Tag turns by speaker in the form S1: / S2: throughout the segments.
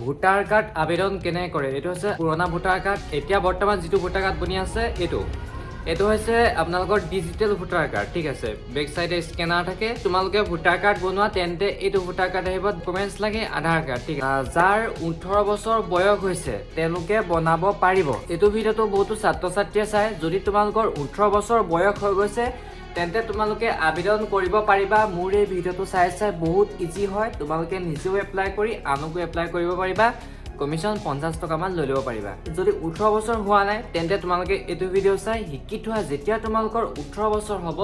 S1: Voter card আবেদন কেনে কৰে এইটো হৈছে পুৰণা ভোটাৰ কাৰ্ড এতিয়া বৰ্তমান যেটো ভোটাৰ কাৰ্ড বনি আছে এইটো হৈছে আপোনালোকৰ ডিজিটেল ভোটাৰ কাৰ্ড ঠিক আছে বেক সাইডে স্ক্যানাৰ থাকে তোমালোকে ভোটাৰ কাৰ্ড বনোৱা তেন্তে এইটো ভোটাৰ কাৰ্ড আহিব ডকুমেন্টছ লাগে আধাৰ কাৰ্ড ঠিক যাৰ 18 বছৰ বয়স হৈছে তেওঁলোকে বনাব পাৰিব এইটো ভিডিওটো বহুত ছাত্ৰ ছাত্ৰীয়ে চাই যদি তোমালোকৰ 18 বছৰ বয়স হৈ গৈছে তেন্তে তোমালোকে আবেদন কৰিব পাৰিবা মোৰ এই ভিডিওটো চাই বহুত ইজি হয় তোমালোকে নিজেও এপ্লাই কৰি আনকো এপ্লাই কৰিব পাৰিবা কমিশন 50 টকা মান লৈ লব পাৰিবা যদি 18 বছৰ হোৱা নাই তেন্তে তোমালোকে এটো ভিডিও চাই শিকি থোৱা যেতিয়া তোমালোকৰ 18 বছৰ হ'ব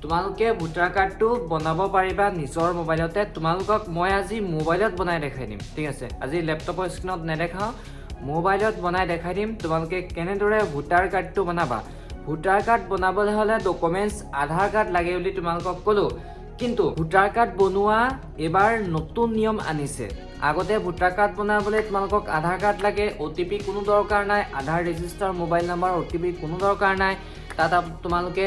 S1: তোমালোকে ভোটাৰ কাৰ্ডটো বনাব পাৰিবা নিজৰ মোবাইলতে তোমালোকক মই আজি মোবাইলত বনাই দেখাই দিম ঠিক আছে আজি ল্যাপটপৰ স্ক্ৰিনত নেদেখাও মোবাইলত বনাই দেখাই দিম তোমালোকে কেনেদৰে ভোটাৰ কাৰ্ডটো বনাবা ভোটাৰ কাৰ্ড বনাবলৈ হলে ডকুমেন্টছ আধাৰ কাৰ্ড লাগে বুলি তোমালোকক কলো কিন্তু ভোটাৰ কাৰ্ড বনোৱা এবাৰ নতুন নিয়ম আনিছে আগতে ভোটাৰ কাৰ্ড বনাবলৈ তোমালোকক আধাৰ কাৰ্ড লাগে ওটিপি কোনো দৰকাৰ নাই আধাৰ ৰেজিষ্টাৰ মোবাইল নাম্বাৰ ওটিপি কোনো দৰকাৰ নাই তাত তোমালোকে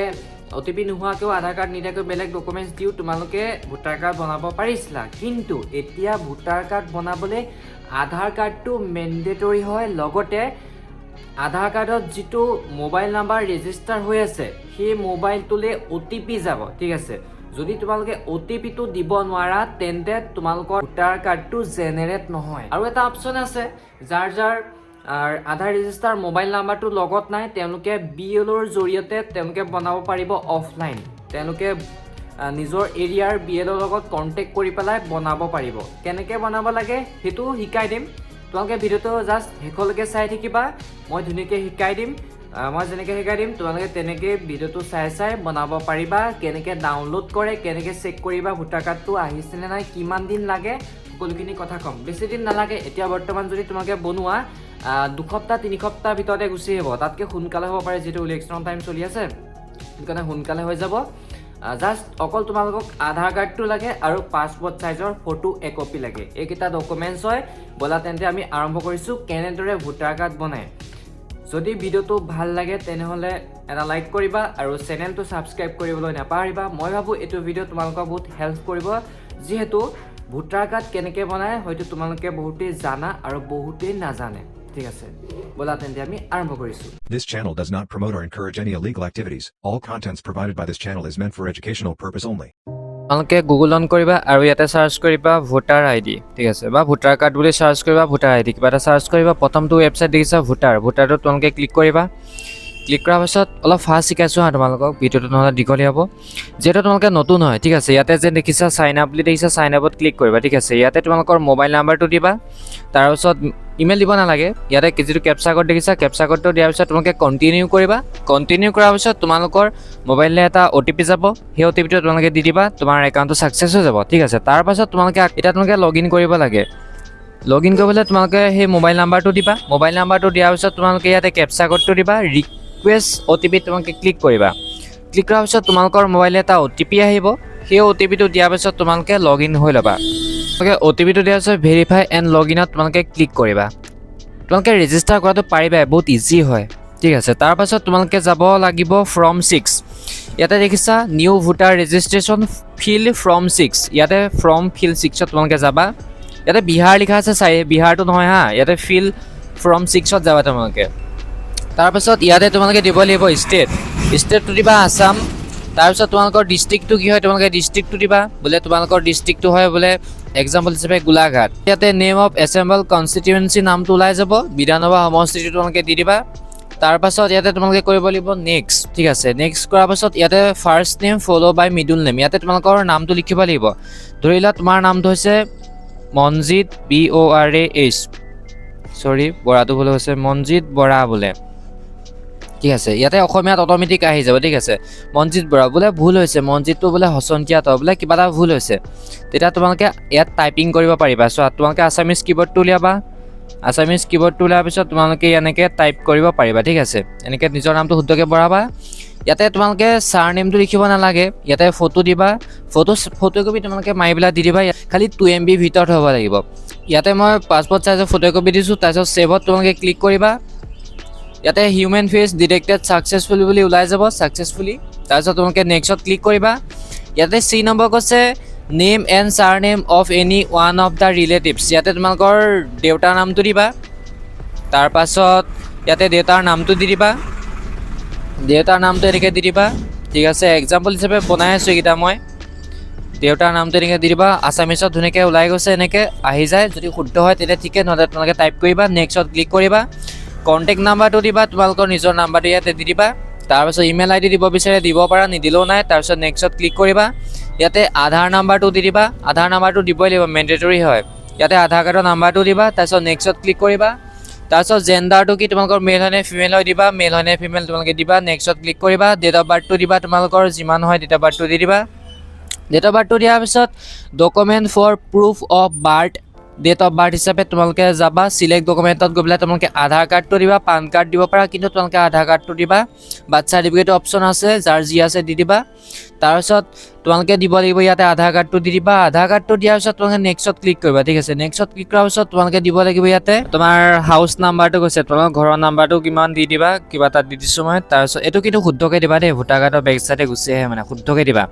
S1: ওটিপি নোহোৱাকেও আধাৰ কাৰ্ড নিদিয়াকৈ বেলেগ ডকুমেন্টছ দিও তোমালোকে ভোটাৰ কাৰ্ড বনাব পাৰিছিলা কিন্তু এতিয়া ভোটাৰ কাৰ্ড বনাবলৈ আধাৰ কাৰ্ডটো মেন্ডেটৰি হয় লগতে আধাৰ কাৰ্ডত যেটো মোবাইল নাম্বাৰ ৰেজিষ্টাৰ হৈ আছে সেই মোবাইলটোলে ওটিপি যাব ঠিক আছে যদি তোমালোকে ওটিপি টো দিব নোৱাৰা তেন্তে তোমালোকৰ ভোটাৰ কাৰ্ডটো জেনাৰেট নহয় আৰু এটা অপচন আছে যাৰ আধাৰ ৰেজিষ্টাৰ মোবাইল নাম্বাৰটো লগত নাই তেওঁলোকে বিএলঅৰ জৰিয়তে তেওঁলোকে বনাব পাৰিব অফলাইন তেওঁলোকে নিজৰ এৰিয়াৰ বিএলঅৰ লগত কন্টেক্ট কৰি পেলাই বনাব পাৰিব কেনেকৈ বনাব লাগে হেতু শিকাই দিম তোমালোকে ভিডিওটো জাস্ট হেকলৈকে চাই থাকিবা মই ধুনীয়াকৈ শিকাই দিম মই যেনেকৈ শিকাই দিম তোমালোকে তেনেকৈ ভিডিওটো চাই বনাব পাৰিবা কেনেকৈ ডাউনলোড কৰে কেনেকৈ চেক কৰিবা ভোটাৰ কাৰ্ডটো আহিছে নে নাই কিমান দিন লাগে সকলোখিনি কথা কম বেছি দিন নালাগে এতিয়া বৰ্তমান যদি তোমালোকে বনোৱা 2 সপ্তাহ 3 সপ্তাহ ভিতৰতে গুচি আহিব তাতকৈ সোনকালে হ'ব পাৰে যেটো ইলেকশ্যন টাইম চলি আছে সেইকাৰণে সোনকালে হৈ যাব জাস্ট অকল তোমালোকক আধাৰ কাৰ্ডটো লাগে আৰু পাছপোৰ্ট সাইজৰ ফটো একপি লাগে এইকেইটা ডকুমেন্টছ হয় বলা তেন্তে আমি আৰম্ভ কৰিছো কেনেদৰে ভোটাৰ কাৰ্ড বনায় যদি ভিডিওটো ভাল লাগে তেনেহলে এটা লাইক কৰিবা আৰু চেনেলটো সাবস্ক্ৰাইব কৰিবলৈ নাপাহৰিবা মই ভাবো এটো ভিডিও তোমালোকক বহুত হেল্প কৰিব যেহেতু ভোটাৰ কাৰ্ড কেনেকৈ বনায় হয়তো তোমালোকে বহুতেই জানা আৰু বহুতেই নাজানে ঠিক আছে বলা তেন্তে আমি আৰম্ভ কৰিছো
S2: This channel does not promote or encourage any illegal activities. All contents provided by this channel is meant for educational purpose only.
S1: তোমালোকে গুগল অন কৰিবা আৰু ইয়াতে সাৰ্চ কৰিবা ভোটাৰ আইডি ঠিক আছে বা ভোটাৰ কাৰ্ড বুলি সাৰ্চ কৰিবা ভোটাৰ আইডি কিবা এটা সাৰ্চ কৰিবা প্ৰথমটো ওয়েবসাইট দেখিছা ভোটাৰটো তোমালোকে ক্লিক কৰিবা ক্লিক কৰাৰ পাছত অলপ ফাষ্ট শিকাইছো তোমালোকক ভিডিওটো নহলে দীঘলীয়া হ'ব যেটো তোমালোকে নতুন হয় ঠিক আছে ইয়াতে যে দেখিছা সাইন আপ বুলি দেখিছা সাইন আপত ক্লিক কৰিবা ঠিক আছে ইয়াতে তোমালোকৰ মোবাইল নাম্বাৰটো দিবা তাৰ পাছত ইমেইল দিব নালাগে ইয়াতে যেটো ক্যাপচা কোড দেখিছা ক্যাপচা কোডটো দিয়াৰ পিছত তোমালোকে কন্টিনিউ কৰিবা কন্টিনিউ কৰাৰ পিছত তোমালোকৰ মোবাইললে এটা ওটিপি যাব সেই ওটিপিটো তোমালোকে দি দিবা তোমাৰ একাউণ্টটো সাকসেস হৈ যাব ঠিক আছে তাৰ পাছত তোমালোকে এটা তোমালোকে লগইন কৰিব লাগে লগইন কৰিবলৈ তোমালোকে সেই মোবাইল নাম্বাৰটো দিবা মোবাইল নাম্বাৰটো দিয়াৰ পিছত তোমালোকে ইয়াতে ক্যাপচা কোডটো দিবা ৰিকুৱেষ্ট ওটিপি তোমালোকে ক্লিক কৰিবা ক্লিক কৰাৰ পিছত তোমালোকৰ মোবাইললে এটা ওটিপি আহিব সেই ওটিপিটো দিয়াৰ পিছত তোমালোকে লগইন হৈ লবা তোমালোকে ওটিপিটো দিয়াৰ পিছত ভেৰিফাই এণ্ড লগইনত তোমালোকে ক্লিক কৰিবা তোমালোকে ৰেজিষ্টাৰ কৰাটো পাৰিবা বহুত ইজি হয় ঠিক আছে তাৰ পাছত তোমালোকে যাব লাগিব ফৰ্ম 6 ইয়াতে দেখিছা new voter registration fill form 6 ইয়াতে ফৰ্ম ফিল 6 তোমালোকে যাবা ইয়াতে বিহাৰ লিখা আছে চাই বিহাৰটো নহয় হা ইয়াতে ফিল ফৰ্ম 6 যাবা তোমালোকে তাৰ পাছত ইয়াতে তোমালোকে দিব লাগিব ষ্টেটটো দিবা আসাম তাৰ পাছত তোমালোকৰ ডিস্ট্ৰিক্টটো কি হয় তোমালোকে ডিস্ট্ৰিক্টটো দিবা বলে তোমালোকৰ ডিস্ট্ৰিক্টটো হয় বলে এক্সাম্পল হিচাপে গোলাঘাট ইয়াতে নেম অফ এসেম্বল কনস্টিটিউয়েন্সি নামটো ওলাই যাব বিধানসভা সমষ্টিটো তোমালোকে দি দিবা তাৰ পাছত ইয়াতে তোমালোকে কৰিব লাগিব নেক্সট ঠিক আছে নেক্সট কৰাৰ পাছত ইয়াতে ফাৰ্স্ট নেম ফলো বাই মিডল নেম ইয়াতে তোমালোকৰ নামটো লিখিব লাগিব ধৰিলা তোমাৰ নামটো হৈছে মনজিত BORAH সৰি বৰাটো ভুল হৈছে মনজিত বৰা বলে ঠিক আছে ইয়াতে অসমীয়াত অটোমেটিক আহি যাব ঠিক আছে মনজিত বৰা বলে ভুল হৈছে মনজিতটো বলে হসন্তিয়া তো বলে কিবা এটা ভুল হৈছে তেতিয়া তোমালোকে ইয়াত টাইপিং কৰিব পাৰিবা সো তোমালোকে আসামিজ কিবোৰ্ডটো উলিয়াবা আসামিজ কিবোৰ্ডটো উলিয়াৰ পিছত তোমালোকে এনেকৈ টাইপ কৰিব পাৰিবা ঠিক আছে এনেকৈ নিজৰ নামটো শুদ্ধকৈ বঢ়াবা ইয়াতে তোমালোকে সাৰ নেমটো লিখিব নালাগে ইয়াতে ফটো দিবা ফটোকপি তোমালোকে মাৰিবলা দি দিবা খালি 2 MB ভিতৰত হ'ব লাগিব ইয়াতে মই পাছপোৰ্ট সাইজৰ ফটোকপি দিছো তাৰপিছত সেভত তোমালোকে ক্লিক কৰিবা ইয়াতে হিউম্যান ফেস ডিটেক্টেড সাকসেসফুলি বুলি ওলাই যাব সাকসেসফুলি তাৰপিছত তোমালোকে নেক্সটত ক্লিক কৰিবা ইয়াতে সি নম্বৰ কৈছে name and surname of any one of the relatives ইয়াতে তোমালোকৰ দেউতাৰ নামটো দিবা তাৰপাছত ইয়াতে দেউতাৰ নামটো দি দিবা দেউতাৰ নামটো এনেকৈ দি দিবা ঠিক আছে এক্সাম্পল হিচাপে বনাই আছোঁ এইকেইটা মই দেউতাৰ নামটো এনেকৈ দি দিবা আছামিছত ধুনীয়াকৈ ওলাই গৈছে এনেকৈ আহি যায় যদি শুদ্ধ হয় তেতিয়া ঠিকে নহ'লে তোমালোকে টাইপ কৰিবা নেক্সটত ক্লিক কৰিবা কণ্টেক্ট নাম্বাৰটো দিবা তোমালোকৰ নিজৰ নাম্বাৰটো ইয়াতে দি দিবা তাৰপিছত ইমেইল আইডি দিব বিচাৰে দিব পাৰা নিদিলেও নাই তাৰপিছত নেক্সটত ক্লিক কৰিবা ইয়াতে আধাৰ নাম্বাৰটো দি দিবা আধাৰ নাম্বাৰটো দিবই লাগিব মেণ্ডেটৰী হয় ইয়াতে আধাৰ কাৰ্ডৰ নাম্বাৰটো দিবা তাৰপিছত নেক্সটত ক্লিক কৰিবা তাৰপিছত জেণ্ডাৰটো কি তোমালোকৰ মেল হয় নে ফিমেল হয় দিবা মেল হয় নে ফিমেল তোমালোকে দিবা নেক্সটত ক্লিক কৰিবা ডেট অফ বাৰ্থটো দিবা তোমালোকৰ যিমান হয় ডেট অফ বাৰ্থটো দি দিবা ডেট অফ বাৰ্থটো দিয়াৰ পিছত document for proof of birth date of birth হিচাপে তোমালোকে যাবা চিলেক্ট ডকুমেণ্টত গৈ পেলাই তোমালোকে আধাৰ কাৰ্ডটো দিবা পান কাৰ্ড দিব পাৰা কিন্তু তোমালোকে আধাৰ কাৰ্ডটো দিবা বাৰ্থ চাৰ্টিফিকেট অপশ্যন আছে যাৰ যি আছে দি দিবা তাৰপিছত তোমালোকে দিব লাগিব ইয়াতে আধাৰ কাৰ্ডটো দি দিবা আধাৰ কাৰ্ডটো দিয়াৰ পিছত তোমালোকে নেক্সটত ক্লিক কৰিবা ঠিক আছে নেক্সটত ক্লিক কৰাৰ পিছত তোমালোকে দিব লাগিব ইয়াতে তোমাৰ হাউচ নাম্বাৰটো কৈছে তোমালোকৰ ঘৰৰ নাম্বাৰটো কিমান দি দিবা কিবা তাত দি দিছোঁ মই তাৰপিছত এইটো কিন্তু শুদ্ধকৈ দিবা দেই ভোটাৰ কাৰ্ডৰ বেক চাইডে গুচি আহে মানে শুদ্ধকৈ দিবা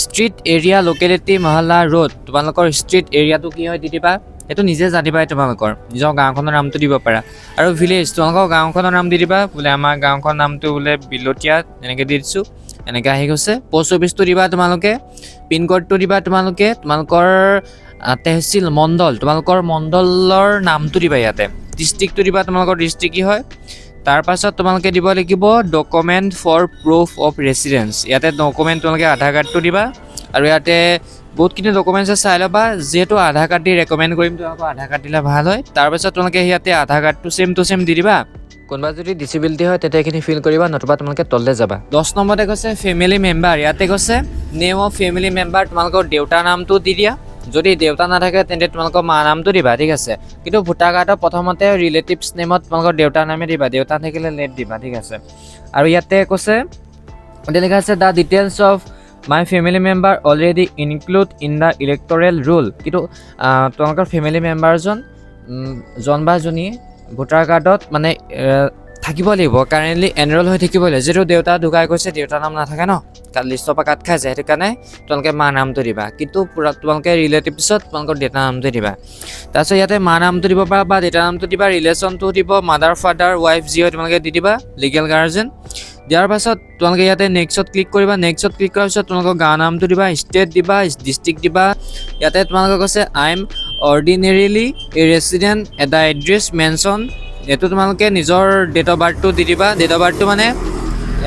S1: street area locality Mohalla road তোমালোকৰ ষ্ট্ৰীট এৰিয়াটো কি হয় দি দিবা এইটো নিজে জানিবাই তোমালোকৰ নিজৰ গাঁওখনৰ নামটো দিব পাৰা আৰু ভিলেজ তোমালোকৰ গাঁওখনৰ নাম দি দিবা বোলে আমাৰ গাঁওখনৰ নামটো বোলে বিলতীয়া এনেকৈ দি দিছোঁ এনেকৈ আহি গৈছে পোষ্ট অফিচটো দিবা তোমালোকে পিনক'ডটো দিবা তোমালোকৰ তেহচিল মণ্ডল তোমালোকৰ মণ্ডলৰ নামটো দিবা ইয়াতে ডিষ্ট্ৰিক্টটো দিবা তোমালোকৰ ডিষ্ট্ৰিক্ট কি হয় তাৰপাছত তোমালোকে দিব লাগিব document for proof of residence ইয়াতে ডকুমেণ্ট তোমালোকে আধাৰ কাৰ্ডটো দিবা আৰু ইয়াতে বহুতখিনি ডকুমেণ্টছ চাই ল'বা যিহেতু আধাৰ কাৰ্ড দি ৰেকমেণ্ড কৰিম তোমালোকৰ আধাৰ কাৰ্ড দিলে ভাল হয় তাৰপাছত তোমালোকে ইয়াতে আধাৰ কাৰ্ডটো ছেম টু ছেম দি দিবা কোনোবা যদি ডিচেবিলিটি হয় তেতিয়া এইখিনি ফিল কৰিবা নতুবা তোমালোকে তললৈ যাবা 10 নম্বৰতে কৈছে ফেমিলি মেম্বাৰ ইয়াতে কৈছে নেম অফ ফেমিলি মেম্বাৰ তোমালোকৰ দেউতাৰ নামটো দি দিয়া যদি দেউতা নাথাকে তেন্তে তোমালোকৰ মা নামটো দিবা ঠিক আছে কিন্তু ভোটাৰ কাৰ্ডৰ প্ৰথমতে ৰিলেটিভছ নেমত তোমালোকৰ দেউতাৰ নামে দিবা দেউতা থাকিলে লেট দিবা ঠিক আছে আৰু ইয়াতে কৈছে লিখা আছে the details of my family member already include in the electoral rule কিন্তু তোমালোকৰ ফেমিলি মেম্বাৰজন জন বা জনী ভোটাৰ কাৰ্ডত মানে থাকিব লাগিব কাৰেণ্টলি এনৰোল হৈ থাকিব লাগিব যিহেতু দেউতা ঢুকাই গৈছে দেউতাৰ নাম নাথাকে ন লিষ্টৰ পৰা কাট খাই যায় সেইটো কাৰণে তোমালোকে মা নামটো দিবা কিন্তু পূৰা তোমালোকে ৰিলেটিভছত তোমালোকৰ দেউতাৰ নামটো দিবা তাৰপিছত ইয়াতে মা নামটো দিব পাৰা বা দেউতাৰ নামটো দিবা ৰিলেশ্যনটো দিব মাদাৰ ফাদাৰ ৱাইফ যি হয় তোমালোকে দি দিবা লিগেল গাৰ্জেন দিয়াৰ পাছত তোমালোকে ইয়াতে নেক্সটত ক্লিক কৰিবা নেক্সটত ক্লিক কৰাৰ পিছত তোমালোকৰ গাঁৱৰ নামটো দিবা ষ্টেট দিবা ডিষ্ট্ৰিক্ট দিবা ইয়াতে তোমালোকে কৈছে I am ordinarily a resident at the address mentioned এইটো তোমালোকে নিজৰ ডেট অফ বাৰ্থটো দি দিবা ডেট অফ বাৰ্থটো মানে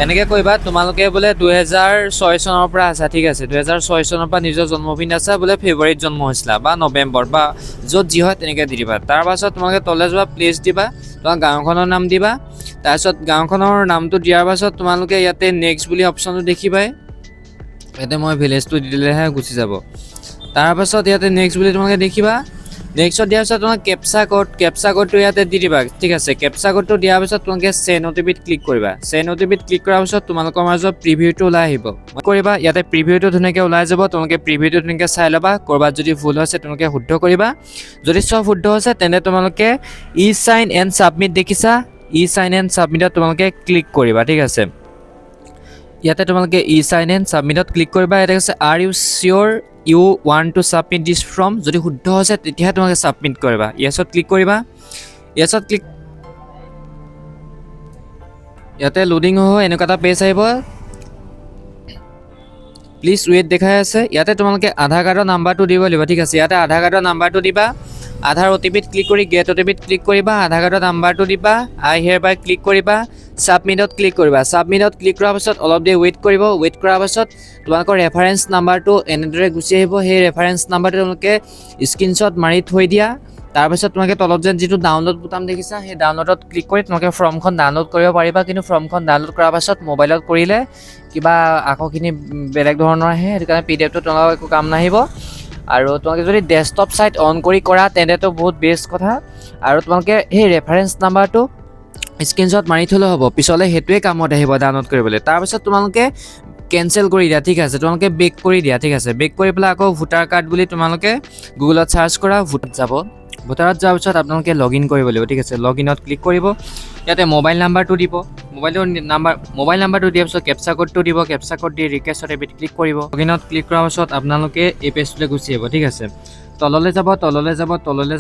S1: এনেকৈ কৰিবা তোমালোকে বোলে 2006 চনৰ পৰা আছা ঠিক আছে 2006 চনৰ পৰা নিজৰ জন্মদিন আছা বোলে ফেব্ৰুৱাৰীত জন্ম হৈছিলা বা নৱেম্বৰ বা য'ত যি হয় তেনেকৈ দি দিবা তাৰপাছত তোমালোকে তললৈ যোৱা প্লেচ দিবা তোমাৰ গাঁওখনৰ নাম দিবা তাৰপিছত গাঁওখনৰ নামটো দিয়াৰ পাছত তোমালোকে ইয়াতে নেক্সট বুলি অপশ্যনটো দেখিবাই ইয়াতে মই ভিলেজটো দি দিলেহে গুচি যাব তাৰপাছত ইয়াতে নেক্সট বুলি তোমালোকে দেখিবা নেক্সটত দিয়াৰ পিছত তোমাক কেপচা কোডটো ইয়াতে দি দিবা ঠিক আছে কেপচা কোডটো দিয়াৰ পিছত তোমালোকে চেণ্ড অ'টিপিত ক্লিক কৰিবা চেণ্ড অ'টিপিত ক্লিক কৰাৰ পিছত তোমালোকৰ মাজত প্ৰিভিউটো ওলাই আহিব কৰিবা ইয়াতে প্ৰিভিউটো ধুনীয়াকৈ ওলাই যাব তোমালোকে প্ৰিভিউটো ধুনীয়াকৈ চাই ল'বা ক'ৰবাত যদি ভুল হৈছে তোমালোকে শুদ্ধ কৰিবা যদি চব শুদ্ধ হৈছে তেন্তে তোমালোকে eSign এণ্ড ছাবমিট দেখিছা eSign এণ্ড ছাবমিটত তোমালোকে ক্লিক কৰিবা ঠিক আছে ইয়াতে তোমালোকে eSign এণ্ড ছাবমিটত ক্লিক কৰিবা ইয়াতে কৈছে are you sure you want to submit this form যদি শুদ্ধ হৈছে তেতিয়াহে তোমালোকে ছাবমিট কৰিবা য়েছত ক্লিক কৰিবা য়েছত ক্লিক ইয়াতে লোডিং হৈ এনেকুৱা এটা পেজ আহিব প্লিজ ৱেইট দেখাই আছে ইয়াতে তোমালোকে আধাৰ কাৰ্ডৰ নাম্বাৰটো দিব লাগিব ঠিক আছে ইয়াতে আধাৰ কাৰ্ডৰ নাম্বাৰটো দিবা আধাৰ অ'টিপিত ক্লিক কৰি গেট অ'টিপিত ক্লিক কৰিবা আধাৰ কাৰ্ডৰ নাম্বাৰটো দিবা আই হিয়াৰ বাই ক্লিক কৰিবা ছাবমিটত ক্লিক কৰিবা ছাবমিটত ক্লিক কৰাৰ পাছত অলপ দেৰি ৱেইট কৰিব ৱেইট কৰাৰ পাছত তোমালোকৰ ৰেফাৰেঞ্চ নাম্বাৰটো এনেদৰে গুচি আহিব সেই ৰেফাৰেঞ্চ নাম্বাৰটো তোমালোকে স্ক্ৰীনশ্বট মাৰি থৈ দিয়া তাৰপিছত তোমালোকে তলত যেন যিটো ডাউনলোড বুটাম দেখিছা সেই ডাউনলোডত ক্লিক কৰি তোমালোকে ফৰ্মখন ডাউনলোড কৰিব পাৰিবা কিন্তু ফৰ্মখন ডাউনলোড কৰাৰ পাছত মোবাইলত কৰিলে কিবা আখৰখিনি বেলেগ ধৰণৰ আহে সেইটো কাৰণে পিডিএফটো তোমালোকৰ একো কাম নাহিব আৰু তোমালোকে যদি ডেস্কটপ চাইট অন কৰি কৰা তেন্তেতো বহুত বেষ্ট কথা আৰু তোমালোকে সেই ৰেফাৰেঞ্চ নাম্বাৰটো স্ক্ৰীনশ্বট মাৰি থ'লে হ'ব পিছলৈ সেইটোৱে কামত আহিব ডাউনলোড কৰিবলৈ তাৰপিছত তোমালোকে কেনচেল কৰি দিয়া ঠিক আছে তোমালোকে বেক কৰি দিয়া ঠিক আছে বেক কৰি পেলাই আকৌ ভোটাৰ কাৰ্ড বুলি তোমালোকে গুগলত চাৰ্চ কৰা ভোট যাব ভোটাৰত যোৱাৰ পিছত আপোনালোকে লগ ইন কৰিব লাগিব, ঠিক আছে। লগ ইনত ক্লিক কৰিব, ইয়াতে মোবাইল নাম্বাৰটো দিব, মোবাইল নাম্বাৰটো দিয়াৰ পিছত কেপচা কোডটো দিব, কেপচা কোড দি ৰিকুৱেষ্টত এবিট ক্লিক কৰিব। লগ ইনত ক্লিক কৰাৰ পাছত আপোনালোকে এই পেজটোলৈ গুচি আহিব, ঠিক আছে। তললৈ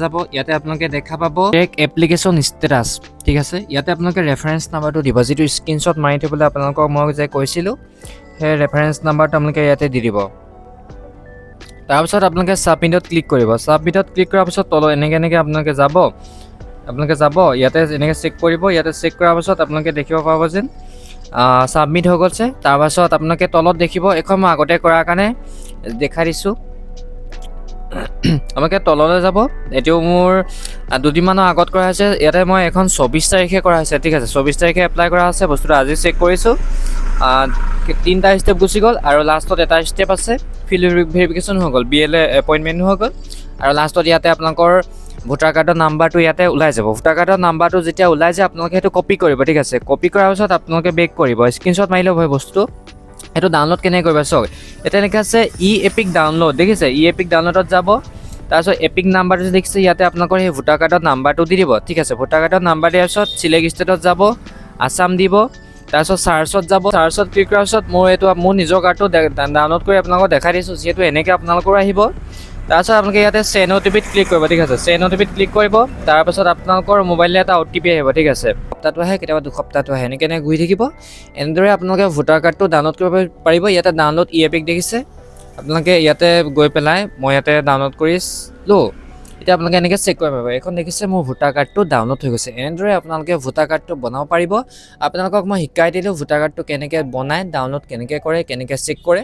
S1: যাব, ইয়াতে আপোনালোকে দেখা পাব চেক এপ্লিকেশ্যন ষ্টেটাছ, ঠিক আছে। ইয়াতে আপোনালোকে ৰেফাৰেঞ্চ নাম্বাৰটো দিব, যিটো স্ক্ৰীনশ্বট মাৰি থবলৈ আপোনালোকক মই যে কৈছিলোঁ, সেই ৰেফাৰেঞ্চ নাম্বাৰটো আপোনালোকে ইয়াতে দি দিব। তাৰপিছত আপোনালোকে ছাবমিটত ক্লিক কৰিব। ছাবমিটত ক্লিক কৰাৰ পাছত তলত এনেকৈ আপোনালোকে যাব, ইয়াতে এনেকৈ চেক কৰিব। ইয়াতে চেক কৰাৰ পাছত আপোনালোকে দেখিব পাব যেন ছাবমিট হৈ গৈছে। তাৰপাছত আপোনালোকে তলত দেখিব, এখন মই আগতে কৰাৰ কাৰণে দেখাই দিছোঁ। আপোনালোকে তললৈ যাব, এইটো মোৰ 2 দিনমানৰ আগত কৰা হৈছে। ইয়াতে মই এখন 24 তাৰিখে কৰা হৈছে, ঠিক আছে। 24 তাৰিখে এপ্লাই কৰা আছে, বস্তুটো আজি চেক কৰিছোঁ। 3টা ষ্টেপ গুচি গ'ল আৰু লাষ্টত এটা ষ্টেপ আছে, ফিল্ড ভেৰিফিকেশ্যন হৈ গ'ল, BLA এপইণ্টমেণ্ট হৈ গ'ল। আৰু লাষ্টত ইয়াতে আপোনালোকৰ ভোটাৰ কাৰ্ডৰ নাম্বাৰটো ইয়াতে ওলাই যাব। ভোটাৰ কাৰ্ডৰ নাম্বাৰটো যেতিয়া ওলাই যায় আপোনালোকে সেইটো কপি কৰিব, ঠিক আছে। কপি কৰাৰ পিছত আপোনালোকে বেক কৰিব, স্ক্ৰীনশ্বট মাৰি ল'ব বস্তুটো। সেইটো ডাউনলোড কেনেকৈ কৰিব চাওক, এতিয়া এনেকৈ আছে eপিক ডাউনলোড, দেখিছে। eপিক ডাউনলোডত যাব, তাৰপিছত এপিক নাম্বাৰটো দেখিছে, ইয়াতে আপোনালোকৰ সেই ভোটাৰ কাৰ্ডৰ নাম্বাৰটো দি দিব, ঠিক আছে। ভোটাৰ কাৰ্ডৰ নাম্বাৰ দিয়াৰ পিছত চিলেক্ট ষ্টেটত যাব, আছাম দিব, তাৰপিছত চাৰ্চত যাব। চাৰ্চত ক্লিক কৰাৰ পিছত মোৰ নিজৰ কাৰ্ডটো ডাউনলোড কৰি আপোনালোকক দেখাই দিছোঁ, যিহেতু এনেকৈ আপোনালোকৰ আহিব। তাৰপিছত আপোনালোকে ইয়াতে চেণ্ড OTPত ক্লিক কৰিব, ঠিক আছে। চেণ্ড OTPত ক্লিক কৰিব, তাৰপাছত আপোনালোকৰ মোবাইললৈ এটা OTP আহিব, ঠিক আছে। সপ্তাহটো আহে, কেতিয়াবা 2 সপ্তাহটো আহে, এনেকৈ ঘূৰি থাকিব। এনেদৰে আপোনালোকে ভোটাৰ কাৰ্ডটো ডাউনলোড কৰিব পাৰিব। ইয়াতে ডাউনলোড eপিক দেখিছে, আপোনালোকে ইয়াতে গৈ পেলাই মই ইয়াতে ডাউনলোড কৰিলোঁ। এতিয়া আপোনালোকে এনেকৈ চেক কৰিব পাৰিব, এইখন দেখিছে মোৰ ভোটাৰ কাৰ্ডটো ডাউনলোড হৈ গৈছে। এনেদৰে আপোনালোকে ভোটাৰ কাৰ্ডটো বনাব পাৰিব। আপোনালোকক মই শিকাই দিলোঁ ভোটাৰ কাৰ্ডটো কেনেকৈ বনায়, ডাউনলোড কেনেকৈ কৰে, কেনেকৈ চেক কৰে।